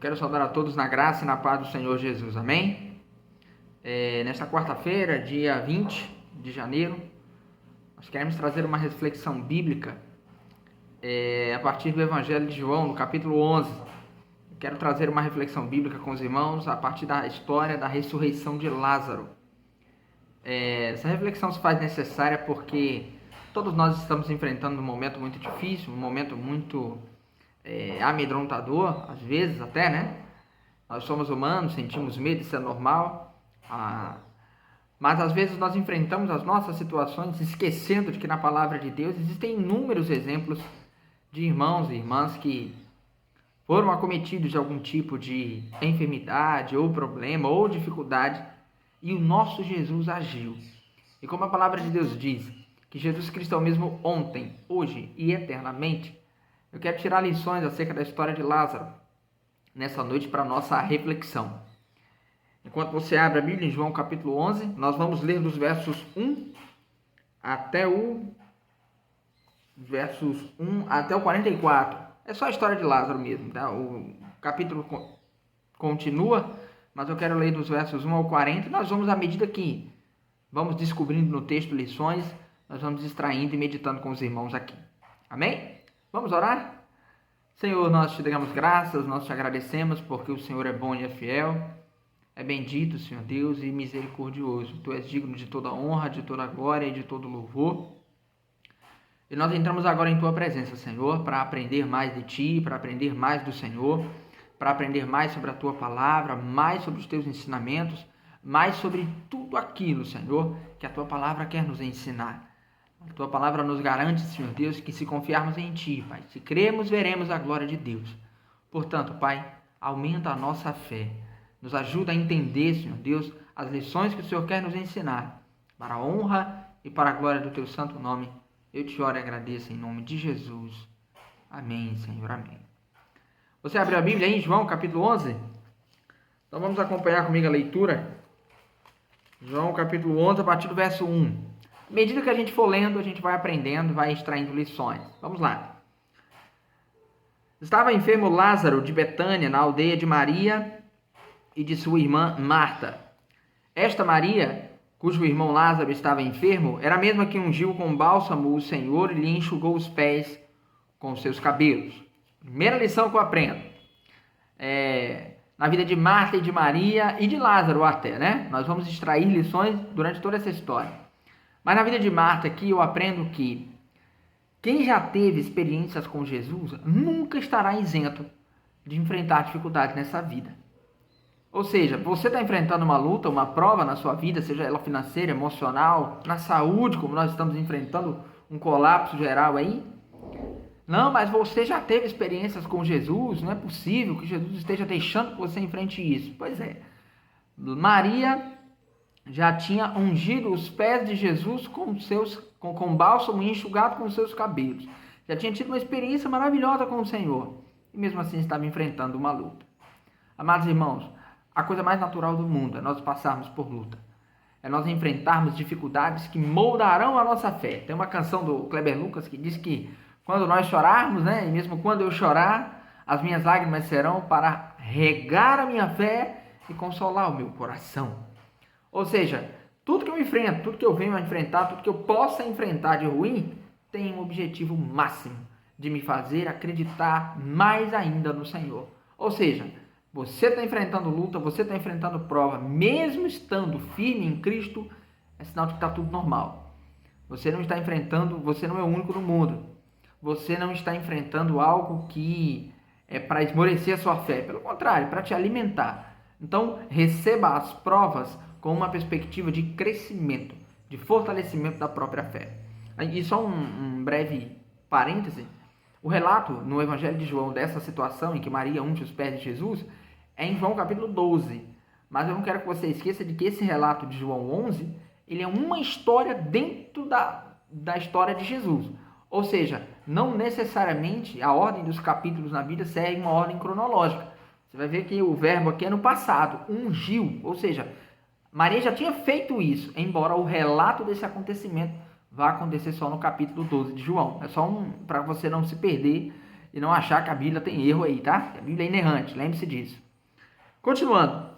Quero saudar a todos na graça e na paz do Senhor Jesus, amém? Nesta quarta-feira, dia 20 de janeiro, nós queremos trazer uma reflexão bíblica a partir do Evangelho de João, no capítulo 11. Quero trazer uma reflexão bíblica com os irmãos a partir da história da ressurreição de Lázaro. Essa reflexão se faz necessária porque todos nós estamos enfrentando um momento muito difícil, um momento muito amedrontador, às vezes até, né? Nós somos humanos, sentimos medo, isso é normal, mas às vezes nós enfrentamos as nossas situações esquecendo de que na palavra de Deus existem inúmeros exemplos de irmãos e irmãs que foram acometidos de algum tipo de enfermidade ou problema ou dificuldade e o nosso Jesus agiu. E como a palavra de Deus diz que Jesus Cristo é o mesmo ontem, hoje e eternamente, eu quero tirar lições acerca da história de Lázaro nessa noite para a nossa reflexão. Enquanto você abre a Bíblia em João capítulo 11, nós vamos ler dos versos 1 até o 44. É só a história de Lázaro mesmo, tá? O capítulo continua, mas eu quero ler dos versos 1 ao 40. Nós vamos, à medida que vamos descobrindo no texto lições, nós vamos extraindo e meditando com os irmãos aqui. Amém? Vamos orar? Senhor, nós te damos graças, nós te agradecemos porque o Senhor é bom e é fiel, é bendito, Senhor Deus, e misericordioso. Tu és digno de toda honra, de toda glória e de todo louvor. E nós entramos agora em tua presença, Senhor, para aprender mais de ti, para aprender mais do Senhor, para aprender mais sobre a tua palavra, mais sobre os teus ensinamentos, mais sobre tudo aquilo, Senhor, que a tua palavra quer nos ensinar. A tua palavra nos garante, Senhor Deus, que se confiarmos em ti, Pai, se cremos, veremos a glória de Deus. Portanto, Pai, aumenta a nossa fé. Nos ajuda a entender, Senhor Deus, as lições que o Senhor quer nos ensinar. Para a honra e para a glória do teu santo nome, eu te oro e agradeço em nome de Jesus. Amém, Senhor, amém. Você abriu a Bíblia aí em João, capítulo 11? Então vamos acompanhar comigo a leitura. João, capítulo 11, a partir do verso 1. À medida que a gente for lendo, a gente vai aprendendo, vai extraindo lições. Vamos lá. Estava enfermo Lázaro de Betânia, na aldeia de Maria e de sua irmã Marta. Esta Maria, cujo irmão Lázaro estava enfermo, era a mesma que ungiu com bálsamo o Senhor e lhe enxugou os pés com os seus cabelos. Primeira lição que eu aprendo. Na vida de Marta e de Maria e de Lázaro até, né? Nós vamos extrair lições durante toda essa história. Mas na vida de Marta aqui eu aprendo que quem já teve experiências com Jesus nunca estará isento de enfrentar dificuldades nessa vida. Ou seja, você está enfrentando uma luta, uma prova na sua vida, seja ela financeira, emocional, na saúde, como nós estamos enfrentando um colapso geral aí. Não, mas você já teve experiências com Jesus, não é possível que Jesus esteja deixando que você enfrente isso. Pois é, Maria já tinha ungido os pés de Jesus com bálsamo e enxugado com seus cabelos. Já tinha tido uma experiência maravilhosa com o Senhor. E mesmo assim estava enfrentando uma luta. Amados irmãos, a coisa mais natural do mundo é nós passarmos por luta. É nós enfrentarmos dificuldades que moldarão a nossa fé. Tem uma canção do Kleber Lucas que diz que quando nós chorarmos, né, e mesmo quando eu chorar, as minhas lágrimas serão para regar a minha fé e consolar o meu coração. Ou seja, tudo que eu enfrento, tudo que eu venho a enfrentar, tudo que eu possa enfrentar de ruim, tem um objetivo máximo de me fazer acreditar mais ainda no Senhor. Ou seja, você está enfrentando luta, você está enfrentando prova, mesmo estando firme em Cristo, é sinal de que está tudo normal. Você não está enfrentando, você não é o único no mundo. Você não está enfrentando algo que é para esmorecer a sua fé. Pelo contrário, para te alimentar. Então, receba as provas com uma perspectiva de crescimento, de fortalecimento da própria fé. E só um breve parêntese, o relato no Evangelho de João dessa situação em que Maria unge os pés de Jesus é em João capítulo 12. Mas eu não quero que você esqueça de que esse relato de João 11, ele é uma história dentro da história de Jesus. Ou seja, não necessariamente a ordem dos capítulos na Bíblia segue uma ordem cronológica. Você vai ver que o verbo aqui é no passado, ungiu, ou seja, Maria já tinha feito isso, embora o relato desse acontecimento vá acontecer só no capítulo 12 de João. É só para você não se perder e não achar que a Bíblia tem erro aí, tá? A Bíblia é inerrante, lembre-se disso. Continuando.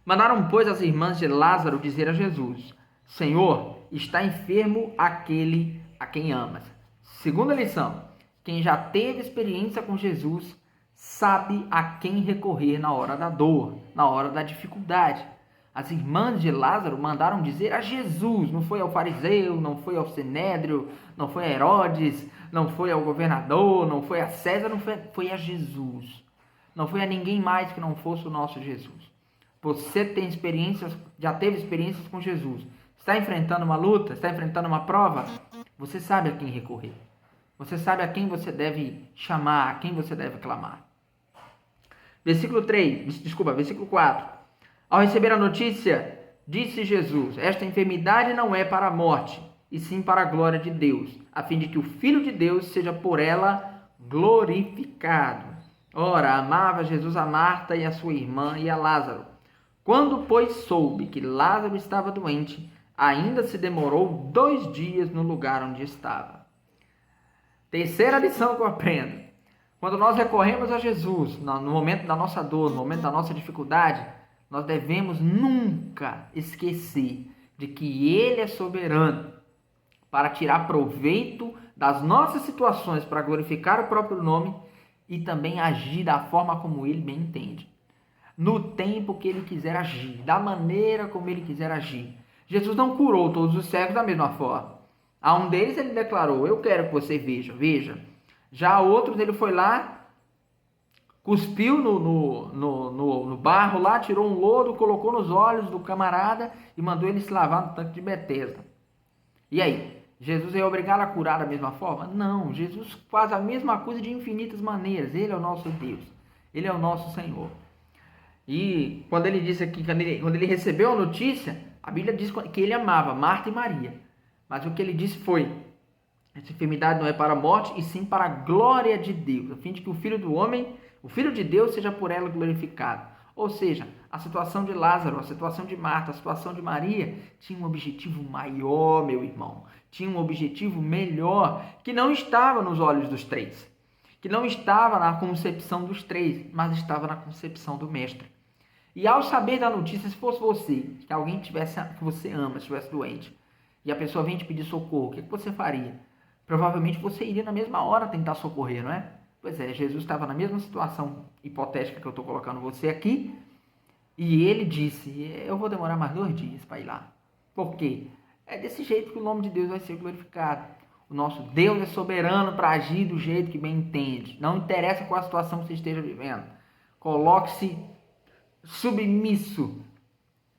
Mandaram, pois, as irmãs de Lázaro dizer a Jesus: Senhor, está enfermo aquele a quem amas. Segunda lição. Quem já teve experiência com Jesus sabe a quem recorrer na hora da dor, na hora da dificuldade. As irmãs de Lázaro mandaram dizer a Jesus, não foi ao fariseu, não foi ao sinédrio, não foi a Herodes, não foi ao governador, não foi a César, foi a Jesus. Não foi a ninguém mais que não fosse o nosso Jesus. Você tem experiências, já teve experiências com Jesus. Está enfrentando uma luta, está enfrentando uma prova, você sabe a quem recorrer. Você sabe a quem você deve chamar, a quem você deve clamar. Versículo 4. Ao receber a notícia, disse Jesus: esta enfermidade não é para a morte, e sim para a glória de Deus, a fim de que o Filho de Deus seja por ela glorificado. Ora, amava Jesus a Marta e a sua irmã e a Lázaro. Quando, pois, soube que Lázaro estava doente, ainda se demorou 2 dias no lugar onde estava. Terceira lição que eu aprendo. Quando nós recorremos a Jesus, no momento da nossa dor, no momento da nossa dificuldade, nós devemos nunca esquecer de que Ele é soberano para tirar proveito das nossas situações, para glorificar o próprio nome e também agir da forma como Ele bem entende. No tempo que Ele quiser agir, da maneira como Ele quiser agir. Jesus não curou todos os cegos da mesma forma. A um deles Ele declarou: eu quero que você veja. Já a outros Ele foi lá, cuspiu no barro lá, tirou um lodo, colocou nos olhos do camarada e mandou ele se lavar no tanque de Betesda. E aí? Jesus é obrigado a curar da mesma forma? Não, Jesus faz a mesma coisa de infinitas maneiras. Ele é o nosso Deus. Ele é o nosso Senhor. E quando ele disse aqui, quando ele recebeu a notícia, a Bíblia diz que ele amava Marta e Maria. Mas o que ele disse foi: essa enfermidade não é para a morte, e sim para a glória de Deus, a fim de que o Filho de Deus, seja por ela glorificado. Ou seja, a situação de Lázaro, a situação de Marta, a situação de Maria tinha um objetivo maior, meu irmão. Tinha um objetivo melhor, que não estava nos olhos dos três, que não estava na concepção dos três, mas estava na concepção do Mestre. E ao saber da notícia, se fosse você, que alguém que você ama, estivesse doente, e a pessoa vem te pedir socorro, o que você faria? Provavelmente você iria na mesma hora tentar socorrer, não é? Pois é, Jesus estava na mesma situação hipotética que eu estou colocando você aqui, e ele disse: eu vou demorar mais 2 dias para ir lá. Por quê? É desse jeito que o nome de Deus vai ser glorificado. O nosso Deus é soberano para agir do jeito que bem entende. Não interessa qual a situação que você esteja vivendo. Coloque-se submisso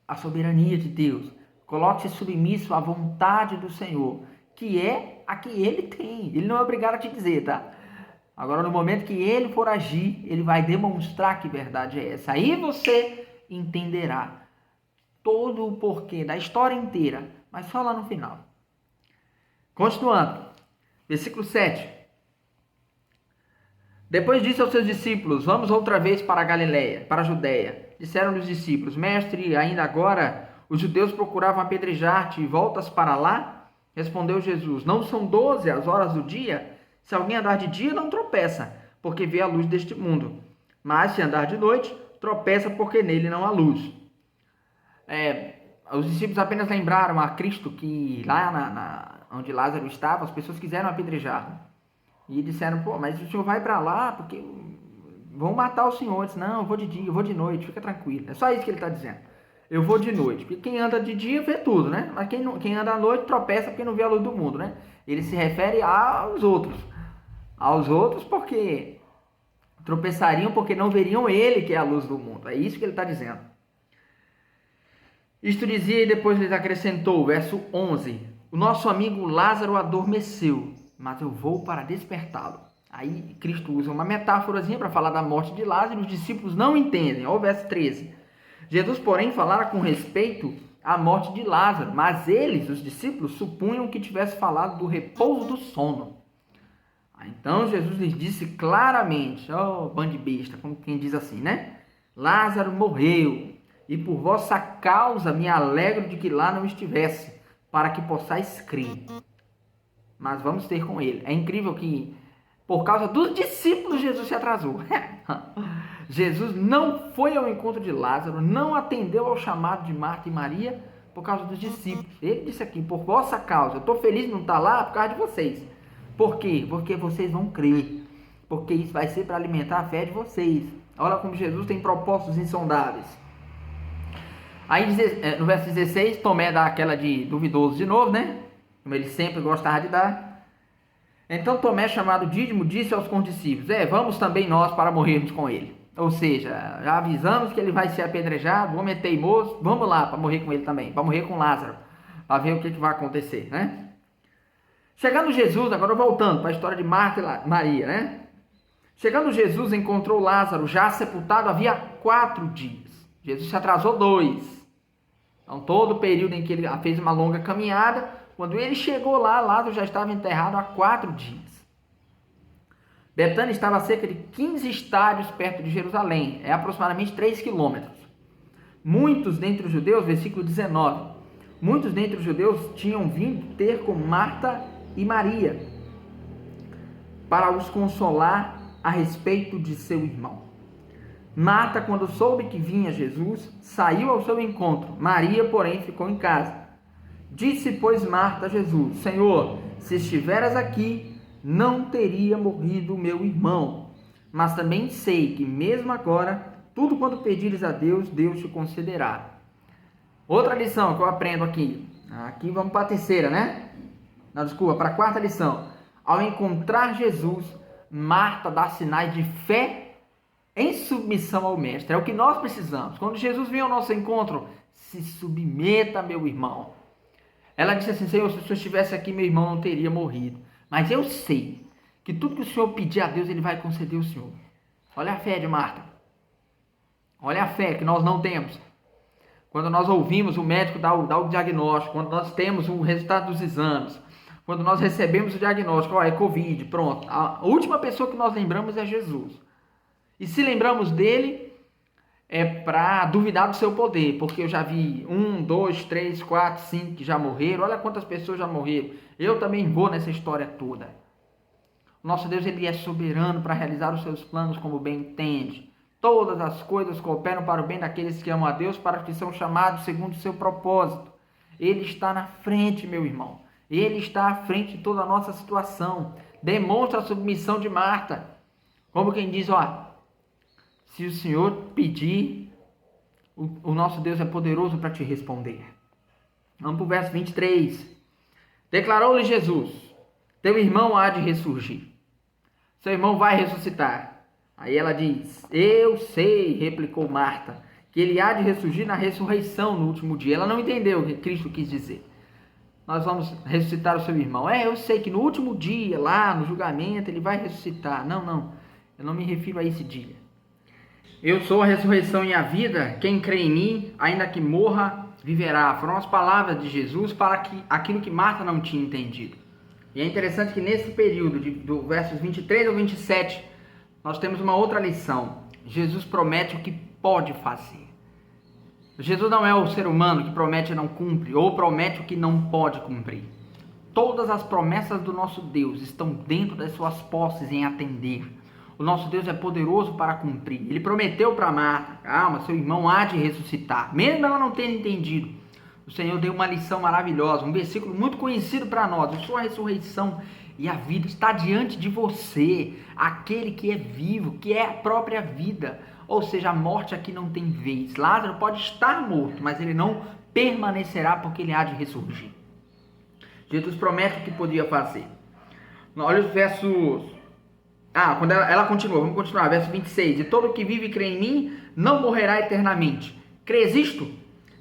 à soberania de Deus. Coloque-se submisso à vontade do Senhor, que é a que Ele tem. Ele não é obrigado a te dizer, tá? Agora, no momento que Ele for agir, Ele vai demonstrar que verdade é essa. Aí você entenderá todo o porquê da história inteira, mas só lá no final. Continuando, versículo 7. Depois disse aos seus discípulos: vamos outra vez para a Galileia, para a Judeia. Disseram-lhe os discípulos: mestre, ainda agora os judeus procuravam apedrejar-te e voltas para lá? Respondeu Jesus: não são 12 as horas do dia? Se alguém andar de dia, não tropeça, porque vê a luz deste mundo. Mas se andar de noite, tropeça, porque nele não há luz. Os discípulos apenas lembraram a Cristo que lá onde Lázaro estava, as pessoas quiseram apedrejar. E disseram: pô, mas o senhor vai para lá porque vão matar o senhor. Ele disse: não, eu vou de dia, eu vou de noite, fica tranquilo. É só isso que ele está dizendo. Eu vou de noite. Porque quem anda de dia vê tudo, né? Mas quem anda à noite tropeça porque não vê a luz do mundo, né? Ele se refere aos outros. Aos outros porque tropeçariam porque não veriam ele, que é a luz do mundo. É isso que ele está dizendo. Isto dizia e depois lhes acrescentou, verso 11: o nosso amigo Lázaro adormeceu, mas eu vou para despertá-lo. Aí Cristo usa uma metáforazinha para falar da morte de Lázaro, e os discípulos não entendem. Olha o verso 13. Jesus, porém, falara com respeito à morte de Lázaro, mas eles, os discípulos, supunham que tivesse falado do repouso do sono. Então Jesus lhes disse claramente: bando de besta, como quem diz assim, né? Lázaro morreu, e por vossa causa me alegro de que lá não estivesse, para que possais crer. Mas vamos ter com ele. É incrível que Por causa dos discípulos, Jesus se atrasou. Jesus não foi ao encontro de Lázaro, não atendeu ao chamado de Marta e Maria por causa dos discípulos. Ele disse aqui, por vossa causa. Eu estou feliz de não estar lá por causa de vocês. Por quê? Porque vocês vão crer. Porque isso vai ser para alimentar a fé de vocês. Olha como Jesus tem propósitos insondáveis. Aí no verso 16, Tomé dá aquela de duvidoso de novo, né? Como ele sempre gostava de dar. Então Tomé, chamado Dídimo, disse aos condiscípulos: vamos também nós para morrermos com ele. Ou seja, já avisamos que ele vai ser apedrejado, o homem é teimoso, vamos lá para morrer com ele também, para morrer com Lázaro, para ver o que vai acontecer, né? Chegando Jesus, agora voltando para a história de Marta e Maria, né? Chegando Jesus, encontrou Lázaro já sepultado havia 4 dias. Jesus se atrasou 2. Então, todo o período em que ele fez uma longa caminhada, quando ele chegou lá, Lázaro já estava enterrado há 4 dias. Betânia estava a cerca de 15 estádios perto de Jerusalém, é aproximadamente 3 quilômetros. Muitos dentre os judeus, versículo 19, muitos dentre os judeus tinham vindo ter com Marta e Maria para os consolar a respeito de seu irmão. Marta, quando soube que vinha Jesus, saiu ao seu encontro. Maria, porém, ficou em casa. Disse, pois, Marta a Jesus: Senhor, se estiveras aqui, não teria morrido meu irmão. Mas também sei que, mesmo agora, tudo quanto pedires a Deus, Deus te concederá. Outra lição que eu aprendo aqui. Aqui vamos para a terceira, né? Não, desculpa, para a quarta lição. Ao encontrar Jesus, Marta dá sinais de fé em submissão ao Mestre. É o que nós precisamos. Quando Jesus vem ao nosso encontro, se submeta, meu irmão. Ela disse assim: Senhor, se o Senhor estivesse aqui, meu irmão não teria morrido. Mas eu sei que tudo que o Senhor pedir a Deus, Ele vai conceder ao Senhor. Olha a fé de Marta. Olha a fé que nós não temos. Quando nós ouvimos o médico dar o diagnóstico, quando nós temos o resultado dos exames, quando nós recebemos o diagnóstico, é Covid, pronto. A última pessoa que nós lembramos é Jesus. E se lembramos dele, é para duvidar do seu poder, porque eu já vi 1, 2, 3, 4, 5 que já morreram. Olha quantas pessoas já morreram. Eu também vou nessa história toda. O nosso Deus, Ele é soberano para realizar os seus planos como bem entende. Todas as coisas cooperam para o bem daqueles que amam a Deus, para os que são chamados segundo o seu propósito. Ele está na frente, meu irmão. Ele está à frente de toda a nossa situação. Demonstra a submissão de Marta. Como quem diz, se o Senhor pedir, o nosso Deus é poderoso para te responder. Vamos para o verso 23. Declarou-lhe Jesus: teu irmão há de ressurgir. Seu irmão vai ressuscitar. Aí ela diz: eu sei, replicou Marta, que ele há de ressurgir na ressurreição no último dia. Ela não entendeu o que Cristo quis dizer. Nós vamos ressuscitar o seu irmão. Eu sei que no último dia, lá no julgamento, ele vai ressuscitar. Não, eu não me refiro a esse dia. Eu sou a ressurreição e a vida, quem crê em mim, ainda que morra, viverá. Foram as palavras de Jesus para aquilo que Marta não tinha entendido. E é interessante que nesse período, do versos 23 ao 27, nós temos uma outra lição. Jesus promete o que pode fazer. Jesus não é o ser humano que promete e não cumpre, ou promete o que não pode cumprir. Todas as promessas do nosso Deus estão dentro das suas posses em atender. O nosso Deus é poderoso para cumprir. Ele prometeu para Marta: calma, seu irmão há de ressuscitar. Mesmo ela não tendo entendido, o Senhor deu uma lição maravilhosa, um versículo muito conhecido para nós. A sua ressurreição e a vida está diante de você. Aquele que é vivo, que é a própria vida. Ou seja, a morte aqui não tem vez. Lázaro pode estar morto, mas ele não permanecerá, porque ele há de ressurgir. Jesus promete o que podia fazer. Olha os versos... quando ela continua, vamos continuar, verso 26. E todo que vive e crê em mim não morrerá eternamente. Crês isto?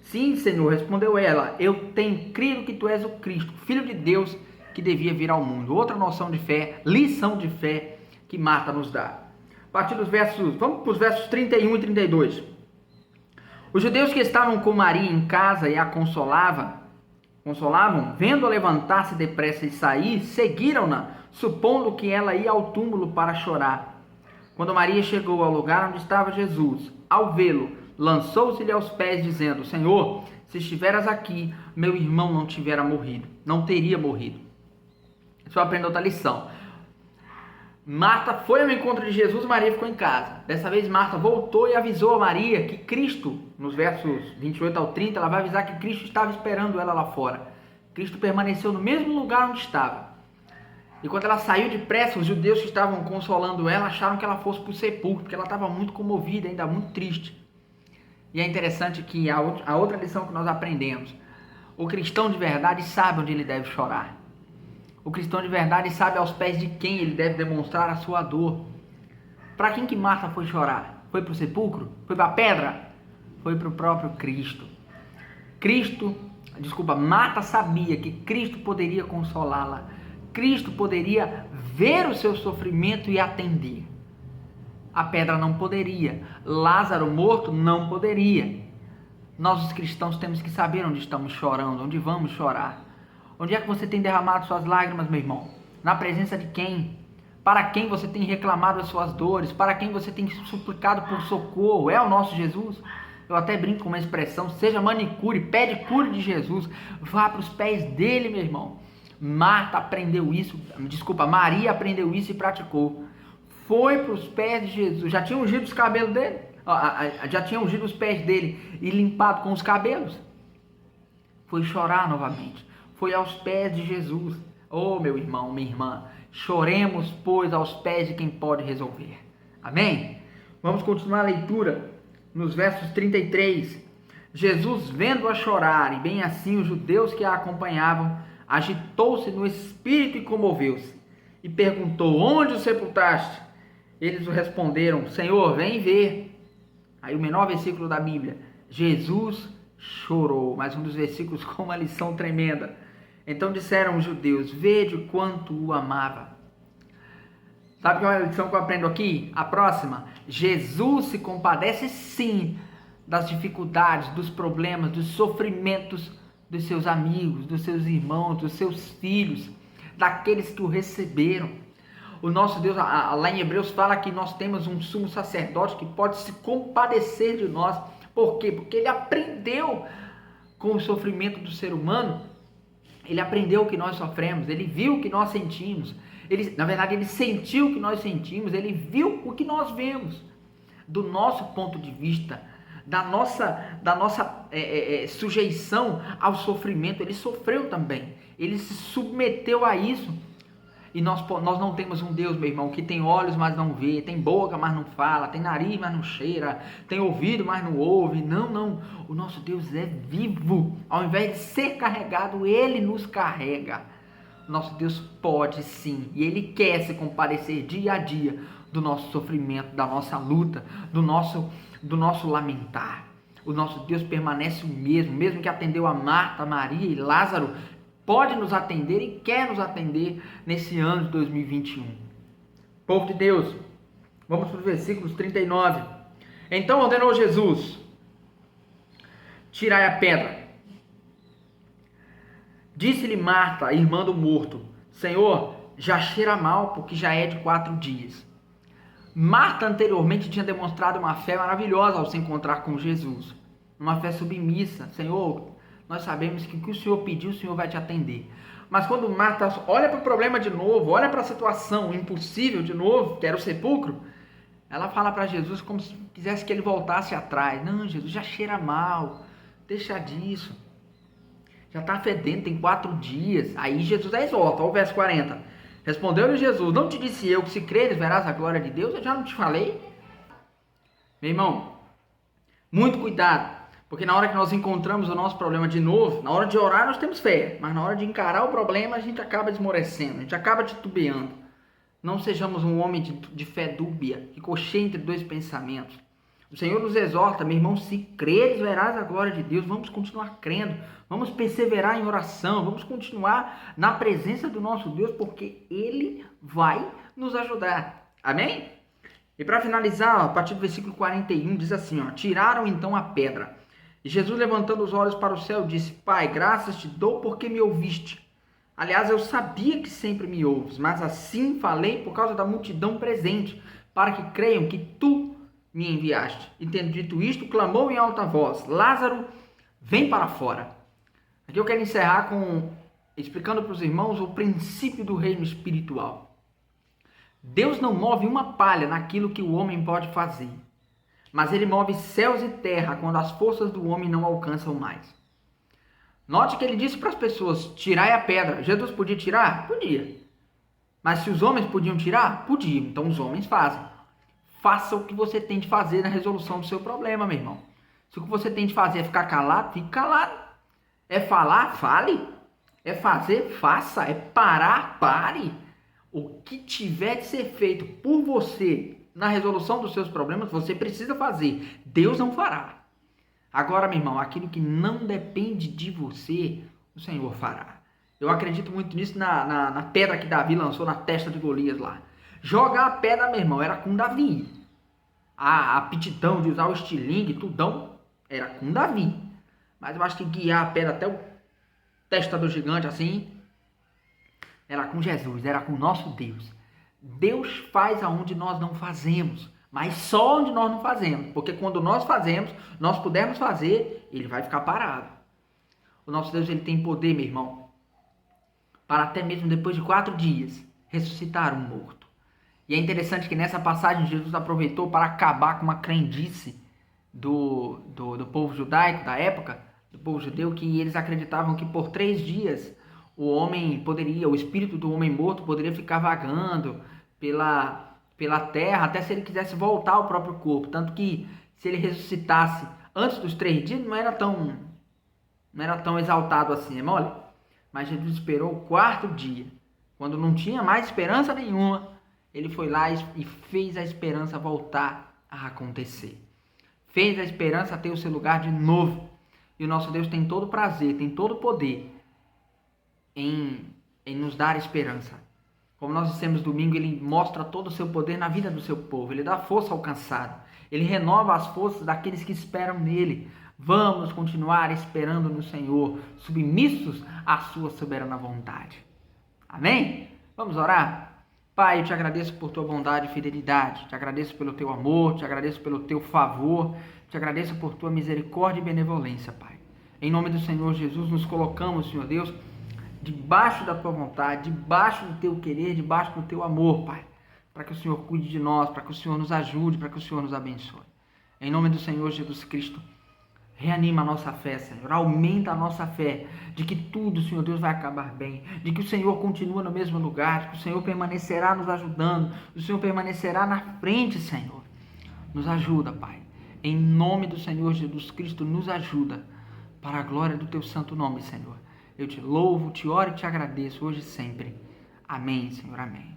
Sim, Senhor, respondeu ela. Eu tenho crido que tu és o Cristo, Filho de Deus, que devia vir ao mundo. Outra noção de fé, lição de fé que Marta nos dá. A partir dos versos, vamos para os versos 31 e 32. Os judeus que estavam com Maria em casa e a consolavam, vendo-a levantar-se depressa e sair, seguiram-na, supondo que ela ia ao túmulo para chorar. Quando Maria chegou ao lugar onde estava Jesus, ao vê-lo, lançou-se-lhe aos pés, dizendo: Senhor, se estiveras aqui, meu irmão não teria morrido. Só aprenda outra lição. Marta foi ao encontro de Jesus, Maria ficou em casa. Dessa vez Marta voltou e avisou a Maria que Cristo, nos versos 28 ao 30, ela vai avisar que Cristo estava esperando ela lá fora. Cristo permaneceu no mesmo lugar onde estava. E quando ela saiu depressa, os judeus que estavam consolando ela acharam que ela fosse para o sepulcro, porque ela estava muito comovida, ainda muito triste. E é interessante que a outra lição que nós aprendemos, o cristão de verdade sabe onde ele deve chorar. O cristão de verdade sabe aos pés de quem ele deve demonstrar a sua dor. Para quem que Marta foi chorar? Foi para o sepulcro? Foi para a pedra? Foi para o próprio Cristo. Marta sabia que Cristo poderia consolá-la. Cristo poderia ver o seu sofrimento e atender. A pedra não poderia. Lázaro morto não poderia. Nós, os cristãos, temos que saber onde estamos chorando, onde vamos chorar. Onde é que você tem derramado suas lágrimas, meu irmão? Na presença de quem? Para quem você tem reclamado as suas dores? Para quem você tem suplicado por socorro? É o nosso Jesus? Eu até brinco com uma expressão, seja manicure, pede cura de Jesus. Vá para os pés dele, meu irmão. Maria aprendeu isso e praticou. Foi para os pés de Jesus. Já tinha ungido os cabelos dele? Já tinha ungido os pés dele e limpado com os cabelos? Foi chorar novamente. Foi aos pés de Jesus. Oh, meu irmão, minha irmã, choremos, pois, aos pés de quem pode resolver. Amém? Vamos continuar a leitura nos versos 33. Jesus, vendo-a chorar, e bem assim os judeus que a acompanhavam, agitou-se no espírito e comoveu-se, e perguntou: onde o sepultaste? Eles o responderam: Senhor, vem ver. Aí o menor versículo da Bíblia: Jesus chorou. Mais um dos versículos com uma lição tremenda. Então disseram os judeus: vede quanto o amava. Sabe qual é a lição que eu aprendo aqui? A próxima: Jesus se compadece sim das dificuldades, dos problemas, dos sofrimentos dos seus amigos, dos seus irmãos, dos seus filhos, daqueles que o receberam. O nosso Deus, lá em Hebreus, fala que nós temos um sumo sacerdote que pode se compadecer de nós. Por quê? Porque ele aprendeu com o sofrimento do ser humano. Ele aprendeu o que nós sofremos, ele viu o que nós sentimos. Na verdade, ele sentiu o que nós sentimos, ele viu o que nós vemos. Do nosso ponto de vista, da nossa sujeição ao sofrimento, ele sofreu também. Ele se submeteu a isso. E nós não temos um Deus, meu irmão, que tem olhos, mas não vê, tem boca, mas não fala, tem nariz, mas não cheira, tem ouvido, mas não ouve. Não, não. O nosso Deus é vivo. Ao invés de ser carregado, ele nos carrega. Nosso Deus pode sim, e ele quer se compadecer dia a dia do nosso sofrimento, da nossa luta, do nosso lamentar. O nosso Deus permanece o mesmo que atendeu a Marta, Maria e Lázaro, pode nos atender e quer nos atender nesse ano de 2021. Povo de Deus, vamos para os versículos 39. Então ordenou Jesus: tirai a pedra. Disse-lhe Marta, irmã do morto: Senhor, já cheira mal, porque já é de 4 dias. Marta anteriormente tinha demonstrado uma fé maravilhosa ao se encontrar com Jesus. Uma fé submissa. Senhor, nós sabemos que o que o Senhor pediu, o Senhor vai te atender. Mas quando Marta olha para o problema de novo, olha para a situação impossível de novo, que era o sepulcro, ela fala para Jesus como se quisesse que ele voltasse atrás. Não, Jesus, já cheira mal, deixa disso. Já está fedendo, tem 4 dias. Aí Jesus exorta, olha o verso 40. Respondeu-lhe Jesus: não te disse eu que se creres verás a glória de Deus? Eu já não te falei? Meu irmão, muito cuidado. Porque na hora que nós encontramos o nosso problema de novo, na hora de orar nós temos fé, mas na hora de encarar o problema a gente acaba esmorecendo, a gente acaba titubeando. Não sejamos um homem de fé dúbia, que cocheia entre 2 pensamentos. O Senhor nos exorta: meu irmão, se creres verás a glória de Deus. Vamos continuar crendo, vamos perseverar em oração, vamos continuar na presença do nosso Deus, porque Ele vai nos ajudar. Amém? E para finalizar, a partir do versículo 41, diz assim: tiraram então a pedra. E Jesus, levantando os olhos para o céu, disse: Pai, graças te dou porque me ouviste. Aliás, eu sabia que sempre me ouves, mas assim falei por causa da multidão presente, para que creiam que tu me enviaste. E tendo dito isto, clamou em alta voz: Lázaro, vem para fora. Aqui eu quero encerrar explicando para os irmãos o princípio do reino espiritual. Deus não move uma palha naquilo que o homem pode fazer, mas ele move céus e terra quando as forças do homem não alcançam mais. Note que ele disse para as pessoas: tirai a pedra. Jesus podia tirar? Podia. Mas se os homens podiam tirar? Podiam. Então os homens fazem. Faça o que você tem de fazer na resolução do seu problema, meu irmão. Se o que você tem de fazer é ficar calado, fique calado. É falar? Fale. É fazer? Faça. É parar? Pare. O que tiver de ser feito por você na resolução dos seus problemas, você precisa fazer. Deus não fará. Agora, meu irmão, aquilo que não depende de você, o Senhor fará. Eu acredito muito nisso na pedra que Davi lançou na testa de Golias lá. Jogar a pedra, meu irmão, era com Davi. A aptidão de usar o estilingue, tudão, era com Davi. Mas eu acho que guiar a pedra até o testa do gigante assim, era com Jesus, era com o nosso Deus. Deus faz aonde nós não fazemos, mas só onde nós não fazemos. Porque quando nós fazemos, nós pudermos fazer, ele vai ficar parado. O nosso Deus, ele tem poder, meu irmão, para até mesmo depois de 4 dias, ressuscitar um morto. E é interessante que nessa passagem Jesus aproveitou para acabar com uma crendice do povo judaico da época, do povo judeu, que eles acreditavam que por 3 dias o espírito do homem morto poderia ficar vagando pela terra, até se ele quisesse voltar ao próprio corpo. Tanto que se ele ressuscitasse antes dos 3 dias, não era tão exaltado assim, é mole? Mas Jesus esperou o 4º dia, quando não tinha mais esperança nenhuma, ele foi lá e fez a esperança voltar a acontecer. Fez a esperança ter o seu lugar de novo. E o nosso Deus tem todo o prazer, tem todo o poder em nos dar esperança. Como nós dissemos domingo, ele mostra todo o seu poder na vida do seu povo. Ele dá força ao cansado. Ele renova as forças daqueles que esperam nele. Vamos continuar esperando no Senhor, submissos à sua soberana vontade. Amém? Vamos orar? Pai, eu te agradeço por tua bondade e fidelidade. Te agradeço pelo teu amor, te agradeço pelo teu favor. Te agradeço por tua misericórdia e benevolência, Pai. Em nome do Senhor Jesus, nos colocamos, Senhor Deus, debaixo da tua vontade, debaixo do teu querer, debaixo do teu amor, Pai. Para que o Senhor cuide de nós, para que o Senhor nos ajude, para que o Senhor nos abençoe. Em nome do Senhor Jesus Cristo, reanima a nossa fé, Senhor. Aumenta a nossa fé de que tudo, Senhor Deus, vai acabar bem. De que o Senhor continua no mesmo lugar. De que o Senhor permanecerá nos ajudando. O Senhor permanecerá na frente, Senhor. Nos ajuda, Pai. Em nome do Senhor Jesus Cristo, nos ajuda. Para a glória do teu santo nome, Senhor. Eu te louvo, te oro e te agradeço hoje e sempre. Amém, Senhor. Amém.